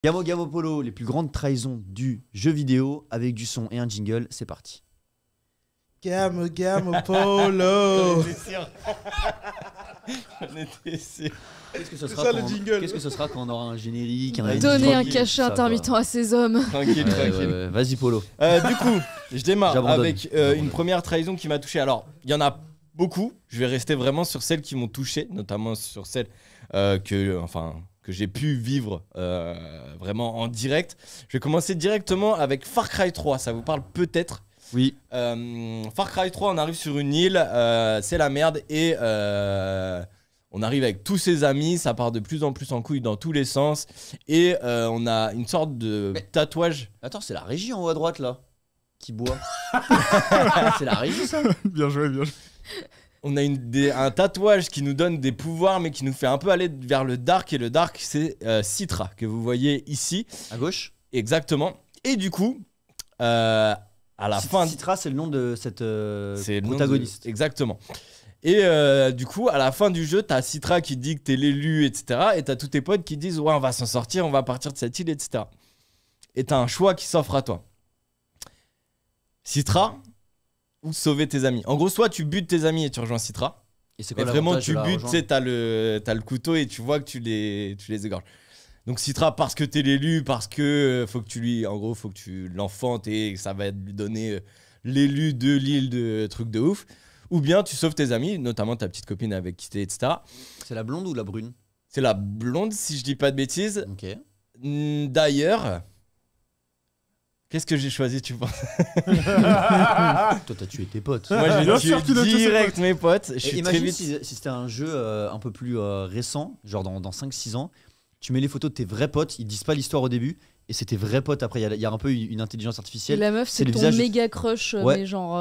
Gamo Gamo Polo, les plus grandes trahisons du jeu vidéo avec du son et un jingle, c'est parti. Gamo Gamo Polo. On était sûr. Qu'est-ce que ce C'est sera ça, quand le on- jingle. Qu'est-ce que ce sera quand on aura un générique, Donner un tranquille, cachet ça, quoi. intermittent à ces hommes. Tranquille, tranquille. Vas-y Polo. Du coup, je démarre J'abandonne. avec une première trahison qui m'a touché. Alors, il y en a beaucoup. Je vais rester vraiment sur celles qui m'ont touché, notamment sur celles que j'ai pu vivre vraiment en direct. Je vais commencer directement avec Far Cry 3. Ça vous parle peut-être. Oui. Far Cry 3, on arrive sur une île, c'est la merde et on arrive avec tous ses amis, ça part de plus en plus en couille dans tous les sens et on a une sorte de Mais- tatouage. Attends, c'est la régie en haut à droite là qui boit. C'est la régie ça. Bien joué, bien joué. On a un tatouage qui nous donne des pouvoirs mais qui nous fait un peu aller vers le dark et le dark c'est Citra que vous voyez ici. À gauche. Exactement. Et du coup, à la fin... Citra, c'est le nom de cette C'est le nom protagoniste. Exactement. Et du coup, à la fin du jeu, t'as Citra qui dit que t'es l'élu, etc. Et t'as tous tes potes qui disent ouais, on va s'en sortir, on va partir de cette île, etc. Et t'as un choix qui s'offre à toi. Citra ou sauver tes amis. En gros, soit tu butes tes amis et tu rejoins Citra. Et c'est Et quoi vraiment, l'avantage de tu la butes, tu rejoindre sais, t'as le couteau et tu vois que tu les égorges. Donc Citra parce que t'es l'élu, parce que faut que tu l'enfantes et ça va lui donner l'élu de l'île de trucs de ouf. Ou bien tu sauves tes amis, notamment ta petite copine avec qui t'es, etc. C'est la blonde ou la brune? C'est la blonde, si je dis pas de bêtises. Ok. D'ailleurs, qu'est-ce que j'ai choisi, tu penses? Toi, t'as tué tes potes. Moi, j'ai Bien tué sûr qu'il a tué ses direct mes potes. Je suis très Imagine vite. si c'était un jeu un peu plus récent, genre dans 5-6 ans, tu mets les photos de tes vrais potes, ils disent pas l'histoire au début, et c'est tes vrais potes après. Il y a un peu une intelligence Et artificielle. la meuf, c'est c'est le ton visage- méga crush, Ouais. mais genre.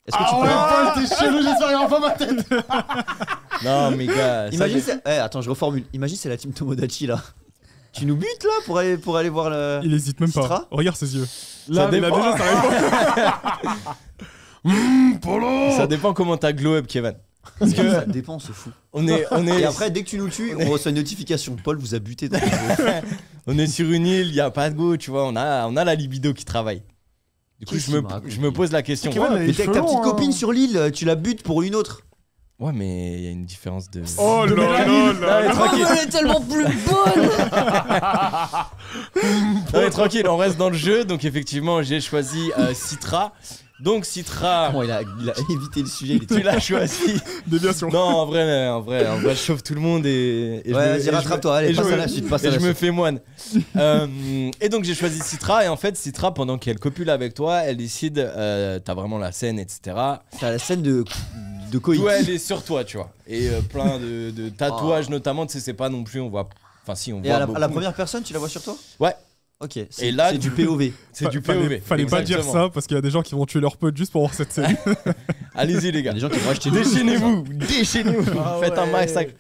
Est-ce que Ah tu ouais, peux... Paul, t'es chelou, j'espère qu'il y aura pas ma tête. Non, mais gars, ça, Imagine, attends, je reformule. Imagine, c'est la team Tomodachi là. Tu nous butes là pour aller voir le. Il hésite même pas. Citra Regarde ses yeux. Ça Là, il a dépend. déjà sa réponse. Polo. ça dépend comment t'as glow up, Kevin. Parce Ça que dépend, c'est fou. on est Et après, dès que tu nous tues, on reçoit une notification. Paul vous a buté dans le jeu. on est sur une île, il y a pas de go, tu vois, on a la libido qui travaille. Du coup, Qu'est-ce je qu'il me raconte, me pose la question. Kevin, elle a Mais les t'es avec cheveux ta petite longs, copine hein. sur l'île, tu la butes pour une autre. Ouais, mais il y a une différence de. Oh de là là mélanine. là Non, mais là. tranquille. Elle est tellement plus bonne. Non, mais tranquille, on reste dans le jeu. Donc, effectivement, j'ai choisi Citra. Donc, Citra, Comment il a évité le sujet, il était... tu l'as choisi. Déviation. Non, en vrai, je chauffe tout le monde et je Ouais, me- vas-y, et je rattrape-toi, me- allez, et je passe me- à la suite, passe à Et la je me suite. fais moine. Et donc, j'ai choisi Citra. Et en fait, Citra, pendant qu'elle copule avec toi, elle décide, t'as vraiment la scène, etc. C'est à la scène de Koiki. Ouais, elle est sur toi, tu vois. Et plein de tatouages, notamment, tu sais, c'est pas non plus, on voit. Enfin, si, on Et voit. à la beaucoup. première personne, tu la vois sur toi? Ouais. Ok, Et c'est là, c'est du POV. C'est du POV. Fallait pas dire exactement. ça parce qu'il y a des gens qui vont tuer leurs potes juste pour voir cette scène. Allez-y, les Il y gars. a des gens qui vont acheter des Déchaînez-vous, déchaînez-vous, Ah faites un ouais. massacre.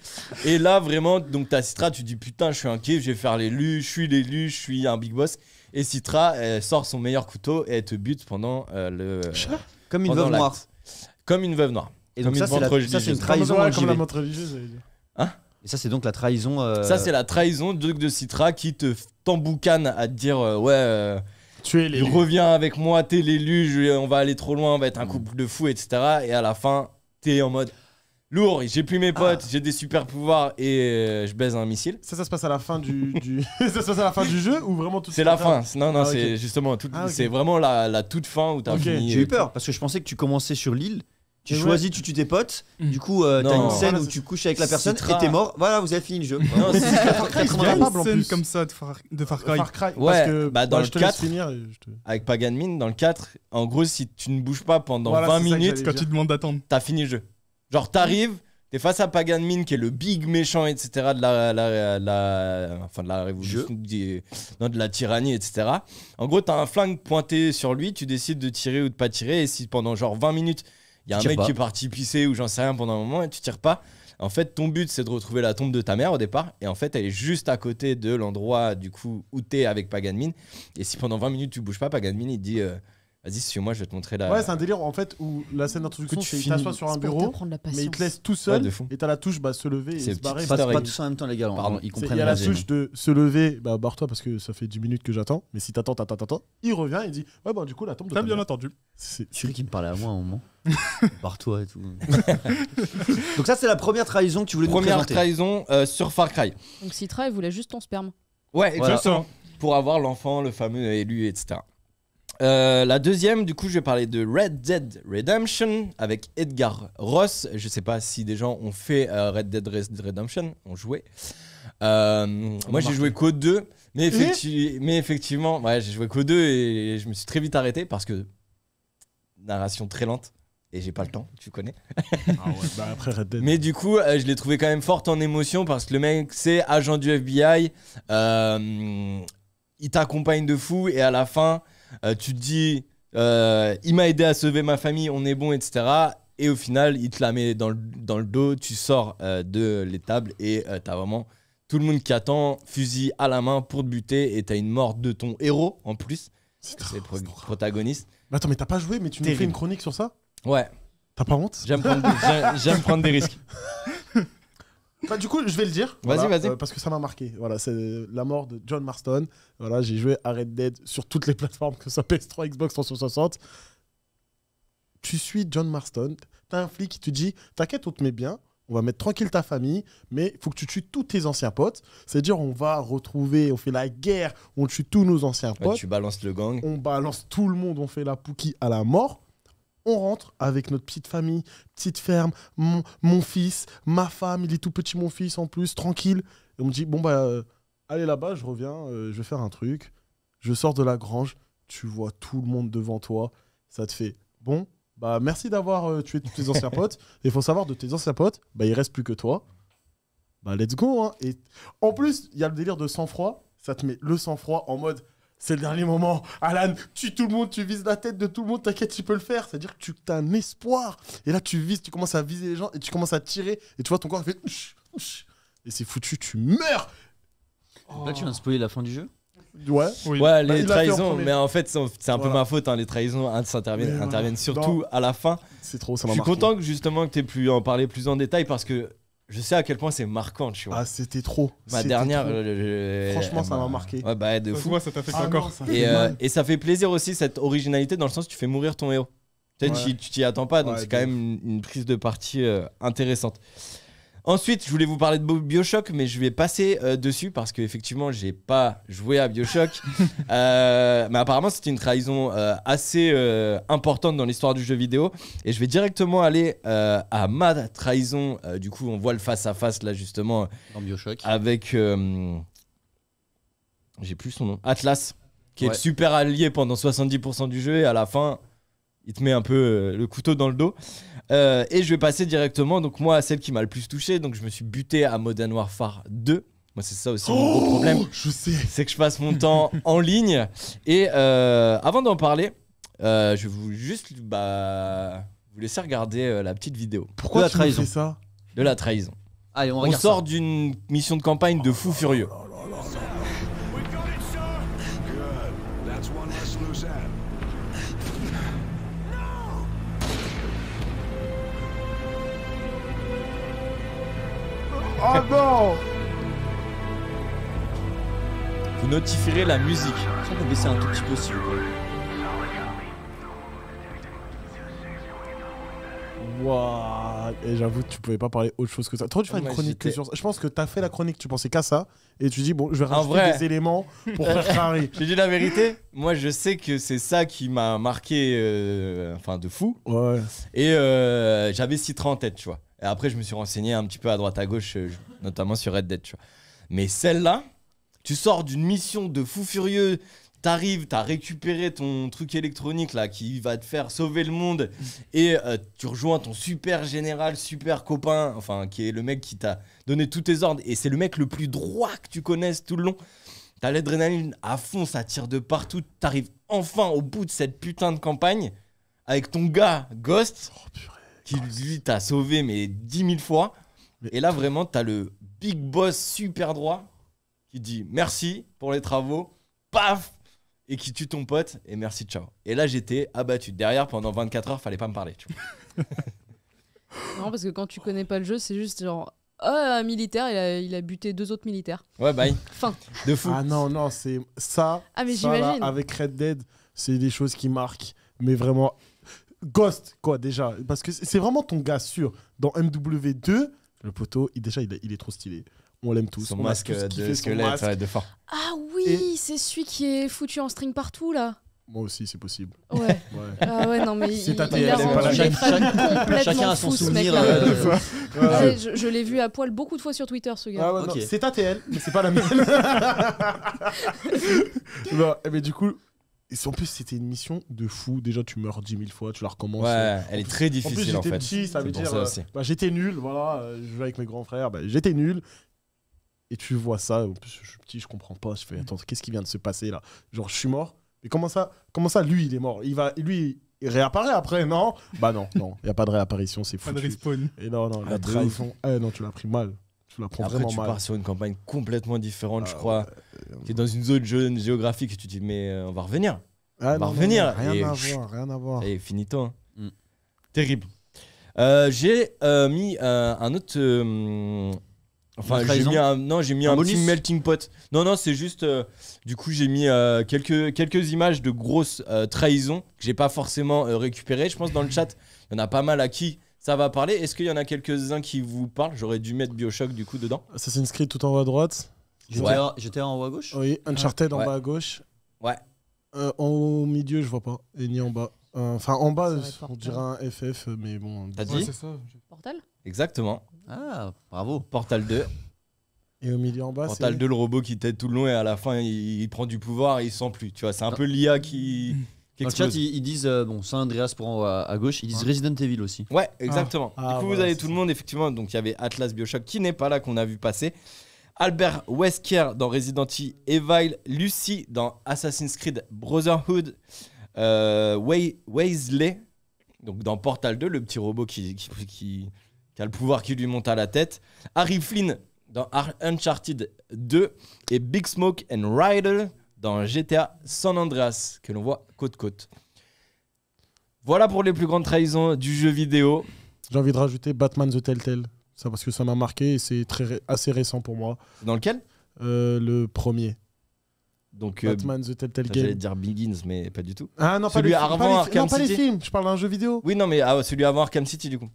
Et là, vraiment, donc t'as Citra, tu dis putain, je suis un kiff, je vais faire l'élu, je suis l'élu, je suis un big boss. Et Citra, elle sort son meilleur couteau et elle te bute pendant Comme une pendant veuve l'acte. noire. Comme une veuve noire. Et Comme donc une ça, c'est vente ça, c'est une religieuse. trahison dans le Comme la JV. montre religieuse, j'allais dire. Et ça, c'est donc la trahison. Ça, c'est la trahison de Citra qui te t'emboucane à te dire Tu es les. reviens avec moi, t'es l'élu, on va aller trop loin, on va être un couple de fous, etc. Et à la fin, t'es en mode lourd, j'ai plus mes potes, j'ai des super pouvoirs et je baise un missile. Ça se passe à la fin du. Ça se passe à la fin du jeu ou vraiment tout C'est la fin. Non, Ah, ok. c'est justement Ah, ok. c'est vraiment la toute fin où t'as Ok. fini. J'ai eu peur parce que je pensais que tu commençais sur l'île. Tu Et choisis, tu tues tes potes. Du coup, t'as Non. une scène Voilà, où c'est- tu couches avec la personne Citra. et t'es mort. Voilà, vous avez fini le jeu. Non, c'est- Il y a Capable, une scène comme ça de Far Cry. Ouais, parce que, bah, dans le je te laisse 4, finir et je te- Avec Paganmin, dans le 4, en gros, si tu ne bouges pas pendant Voilà, 20 c'est ça que minutes, j'allais Quand tu demandes d'attendre. t'as fini le jeu. Genre, t'arrives, t'es face à Paganmin, qui est le big méchant, etc., de la révolution, non, de la tyrannie, etc. En gros, t'as un flingue pointé sur lui, tu décides de tirer ou de pas tirer, et si pendant genre 20 minutes, il y a un Tu tires mec pas. qui est parti pisser ou j'en sais rien pendant un moment, et tu tires pas, en fait, ton but, c'est de retrouver la tombe de ta mère au départ, et en fait, elle est juste à côté de l'endroit, du coup, où t'es avec Paganmin, et si pendant 20 minutes, tu bouges pas, Paganmin, il te dit... Vas-y, suis-moi, je vais te montrer la. Ouais, c'est un délire en fait où la scène d'introduction, Que tu c'est il finis. t'assoit sur un C'est pour bureau, t'apprendre la mais il patience. te laisse tout Ouais, seul de fou. et t'as la touche se lever et C'est se barrer. petite Pas tous en même temps, les gars. Pardon. Ils Il comprennent y a la vas-y, touche de se lever, barre-toi parce que ça fait 10 minutes que j'attends. Mais si t'attends, il revient, il dit ouais, bah du coup, la tombe de T'as ta bien mère. entendu. C'est Je croyais qu'il me parlait à moi à un moment. Par-toi et tout. Donc ça, c'est la première trahison que tu voulais nous Première présenter. trahison sur Far Cry. Donc Citra, il voulait juste ton sperme. Ouais, Voilà. exactement. Pour avoir l'enfant, le fameux élu, etc. La deuxième, du coup, je vais parler de Red Dead Redemption avec Edgar Ross. Je sais pas si des gens ont fait Red Dead Redemption, ont joué. Moi, j'ai joué qu'au 2, mais, effectivement, ouais, j'ai joué qu'au 2 et je me suis très vite arrêté parce que narration très lente et j'ai pas le temps, tu connais. Ah ouais, bah après Red Dead. Mais du coup, je l'ai trouvé quand même forte en émotion parce que le mec, c'est agent du FBI. Il t'accompagne de fou et à la fin, tu te dis, il m'a aidé à sauver ma famille, on est bon, etc. Et au final, il te la met dans le dos, tu sors de l'étable et t'as vraiment tout le monde qui attend, fusil à la main pour te buter et t'as une mort de ton héros en plus. C'est C'est le trop- c'est trop- protagoniste. Mais attends, mais t'as pas joué, mais tu nous fais Terrible. une chronique sur ça? Ouais, T'as pas honte? j'aime prendre des risques. Bah, du coup, je vais le dire. Vas-y, vas-y. Parce que ça m'a marqué. Voilà, c'est la mort de John Marston. Voilà, j'ai joué à Red Dead sur toutes les plateformes, que ce soit PS3, Xbox 360. Tu suis John Marston. T'as un flic qui te dit t'inquiète, on te met bien. On va mettre tranquille ta famille, mais il faut que tu tues tous tes anciens potes. C'est-à-dire, on va retrouver, on fait la guerre, on tue tous nos anciens Ouais, potes. tu balances le gang. On balance tout le monde, on fait la pouki à la mort. On rentre avec notre petite famille, petite ferme, mon fils, ma femme, il est tout petit mon fils en plus, tranquille. Et on me dit, bon allez là-bas, je reviens, je vais faire un truc. Je sors de la grange, tu vois tout le monde devant toi, ça te fait, bon, merci d'avoir tué tous tes anciens potes. Il faut savoir, de tes anciens potes, il reste plus que toi. Let's go, hein. Et en plus, il y a le délire de sang-froid, ça te met le sang-froid en mode... C'est le dernier moment. Alan, tue tout le monde, tu vises la tête de tout le monde, t'inquiète, tu peux le faire. C'est-à-dire que tu as un espoir. Et là, tu vises, tu commences à viser les gens et tu commences à tirer. Et tu vois, ton corps fait... Et c'est foutu, tu meurs. Là, tu viens de spoiler la fin du jeu. Ouais. Oui. Ouais, il l'a les fait en trahisons, premier. mais en fait, c'est un peu Voilà. ma faute. Hein, les trahisons Mais interviennent voilà. surtout à la fin. C'est trop, ça Je m'a suis marqué. content que justement que tu aies pu en parler plus en détail parce que je sais à quel point c'est marquant, tu vois. Ah, c'était trop. Ma C'était dernière, trop. Franchement, ça m'a marqué. Ouais, bah, de Ça se fou. voit, ça t'a fait Ah encore. non, ça fait mal. Et ça fait plaisir aussi cette originalité dans le sens où tu fais mourir ton héros. Tu sais, Ouais. tu t'y attends pas, donc Ouais, c'est de quand ouf. même une prise de parti intéressante. Ensuite, je voulais vous parler de Bioshock, mais je vais passer dessus parce qu'effectivement, j'ai pas joué à Bioshock. Mais apparemment, c'était une trahison assez importante dans l'histoire du jeu vidéo. Et je vais directement aller à ma trahison. Du coup, on voit le face-à-face là, justement, Dans Bioshock. avec. J'ai plus son nom. Atlas, qui est Ouais. le super allié pendant 70% du jeu. Et à la fin, il te met un peu le couteau dans le dos. Et je vais passer directement, donc moi, à celle qui m'a le plus touché. Donc je me suis buté à Modern Warfare 2. Moi, c'est ça aussi mon gros problème. Je sais. C'est que je passe mon temps en ligne. Et avant d'en parler, je vais juste vous laisser regarder la petite vidéo Pourquoi De la tu me trahison. fais ça? de la trahison. Allez, on On regarde sort d'une mission de campagne de fou furieux. We got it, sir. Good. That's one less loose end. Oh non! Vous notifierez la musique. ça. Est-ce qu'on peut baisser un tout petit peu s'il vous plaît? Waouh! Et j'avoue, tu pouvais pas parler autre chose que ça. Toi, tu fais une Moi, chronique que j'étais- sur ça. Je pense que t'as fait la chronique, tu pensais qu'à ça. Et tu dis, bon, je vais En rajouter vrai. des éléments pour faire Ferrari. J'ai dit la vérité. Moi, je sais que c'est ça qui m'a marqué, enfin, de fou. Ouais. Et j'avais Citra en tête, tu vois. Et après, je me suis renseigné un petit peu à droite à gauche, notamment sur Red Dead, tu vois. Mais celle-là, tu sors d'une mission de fou furieux, t'arrives, t'as récupéré ton truc électronique là qui va te faire sauver le monde, et tu rejoins ton super général, super copain, enfin, qui est le mec qui t'a donné tous tes ordres, et c'est le mec le plus droit que tu connaisses tout le long. T'as l'adrénaline à fond, ça tire de partout, t'arrives enfin au bout de cette putain de campagne avec ton gars Ghost Oh purée. qui lui t'a sauvé mais 10 000 fois. Mais- Et là vraiment t'as le big boss super droit qui dit merci pour les travaux, paf, et qui tue ton pote et merci, ciao. Et là, j'étais abattu. Derrière, pendant 24 heures, fallait pas me parler. Tu vois. Non, parce que quand tu connais pas le jeu, c'est juste genre. Oh, un militaire, il a buté 2 autres militaires. Ouais, bye. Fin. De fou. Ah non, c'est ça. Ah, mais ça, là, j'imagine. avec Red Dead, c'est des choses qui marquent. Mais vraiment. Ghost, quoi, déjà. Parce que c'est vraiment ton gars sûr. Dans MW2, le poteau, il est trop stylé. On l'aime tous. Son On a masque tous kiffé de son squelette, masque. ouais, de fort. Ah oui, Et- c'est celui qui est foutu en string partout là. Moi aussi, c'est possible. Ouais. Ouais. Ah ouais, non, mais C'est il ta a TL, c'est pas rendu la les mienne. fans complètement Chacun a son fous, ce souvenir. mec-là. Ouais. Je l'ai vu à poil beaucoup de fois sur Twitter, ce gars. Ah ouais, Ok. non, c'est ta TL, mais c'est pas la mienne. Non, mais du coup, en plus, c'était une mission de fou. Déjà, tu meurs 10 000 fois, tu la recommences. Ouais, elle est très En plus, difficile en j'étais fait. petit, ça C'est veut pour dire. ça aussi. J'étais nul, voilà. Je jouais avec mes grands frères, j'étais nul. Et tu vois ça, en plus, je suis petit, je comprends pas. Je fais, attends, qu'est-ce qui vient de se passer là? Genre, je suis mort. Mais comment ça, lui, il est mort? Lui, il réapparaît après, non? Bah non, il n'y a pas de réapparition, c'est Pas de foutu. respawn. Et non, Ah, la de trahison. Non, tu l'as pris mal. Tu la prends Après, vraiment tu mal. pars sur une campagne complètement différente, je Ah, crois. Tu es dans une zone géographique et tu te dis, mais on va revenir. Ah, On va non, revenir. non, Et rien à voir, rien à voir. Ça y est, finito. Hein. Mm. Terrible. J'ai mis un autre. Enfin, Une j'ai trahison mis j'ai mis Un un petit bonus melting pot. Non, c'est juste. Du coup, j'ai mis quelques images de grosses trahisons que j'ai pas forcément récupérées. Je pense dans le chat, il y en a pas mal à qui ça va parler. Est-ce qu'il y en a quelques-uns qui vous parlent? J'aurais dû mettre Bioshock du coup dedans. Assassin's Creed tout en haut à droite. J'étais en haut à gauche. Oui, Uncharted en Ouais. bas à gauche. Ouais. Au milieu, je vois pas. Et ni en bas. Enfin, en bas, Ça va être on Portal. dirait un FF, mais bon. T'as Ouais, dit c'est ça. Portal. Exactement. Ah, bravo. Portal 2. Et au milieu en bas, Portal c'est. 2, le robot qui t'aide tout le long et à la fin, il prend du pouvoir et il sent plus. Tu vois, c'est un peu l'IA qui Dans le chat, explose. ils disent bon, San Andreas pour en haut à gauche. Ils disent Resident Evil aussi. Ouais, exactement. Ah, du coup, vous voilà, avez c'est tout le ça. monde, effectivement. Donc, il y avait Atlas Bioshock qui n'est pas là, qu'on a vu passer. Albert Wesker dans Resident Evil. Lucy dans Assassin's Creed Brotherhood. Weasley, donc dans Portal 2, le petit robot qui a le pouvoir qui lui monte à la tête. Harry Flynn dans Uncharted 2. Et Big Smoke and Ryder dans GTA San Andreas, que l'on voit côte-côte. Voilà pour les plus grandes trahisons du jeu vidéo. J'ai envie de rajouter Batman The Telltale. Ça, parce que ça m'a marqué et c'est assez récent pour moi. Dans lequel Le premier. Donc, Batman The Telltale j'allais Game. dire Begins, mais pas du tout. Ah non, celui pas avant pas Arkham non, pas les City. films. Je parle d'un jeu vidéo. Oui, non, mais celui avant Arkham City, du coup.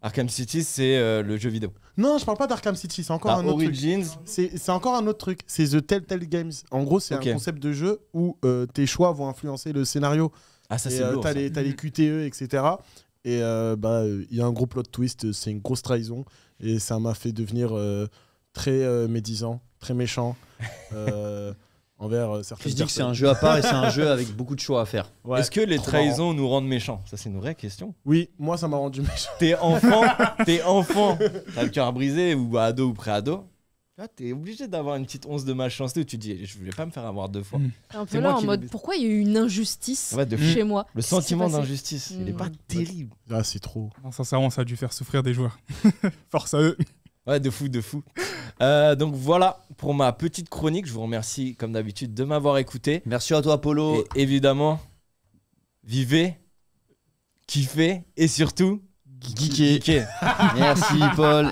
Arkham City, c'est le jeu vidéo. Non, je parle pas d'Arkham City. C'est encore un autre truc. Origins. C'est encore un autre truc. C'est The Telltale Games. En gros, c'est Ok. un concept de jeu où tes choix vont influencer le scénario. Ah, ça, Et c'est lourd. t'as ça. les QTE, etc. Et il y a un gros plot twist. C'est une grosse trahison. Et ça m'a fait devenir très médisant, très méchant envers certaines Je dis que c'est un personnes. jeu à part et c'est un jeu avec beaucoup de choix à faire. Ouais, Est-ce que les trop trahisons nous rendent méchants? Ça, c'est une vraie question. Oui, moi, ça m'a rendu méchant. T'es enfant, t'as le cœur brisé, ou ado ou pré-ado. Là, t'es obligé d'avoir une petite once de malchancité où tu te dis, je voulais pas me faire avoir deux fois. Un C'est peu moi là en qui mode l'ai- pourquoi il y a eu une injustice Ouais, de fou. chez moi. Le Qu'est-ce qui s'est sentiment passé d'injustice, il est pas terrible. Ah, c'est trop. Non, sincèrement, ça a dû faire souffrir des joueurs. Force à eux. Ouais, de fou, de fou. Donc voilà pour ma petite chronique. Je vous remercie, comme d'habitude, de m'avoir écouté. Merci à toi, Polo. Et évidemment, vivez, kiffez et surtout, Geeké. geekez. Merci, Paul.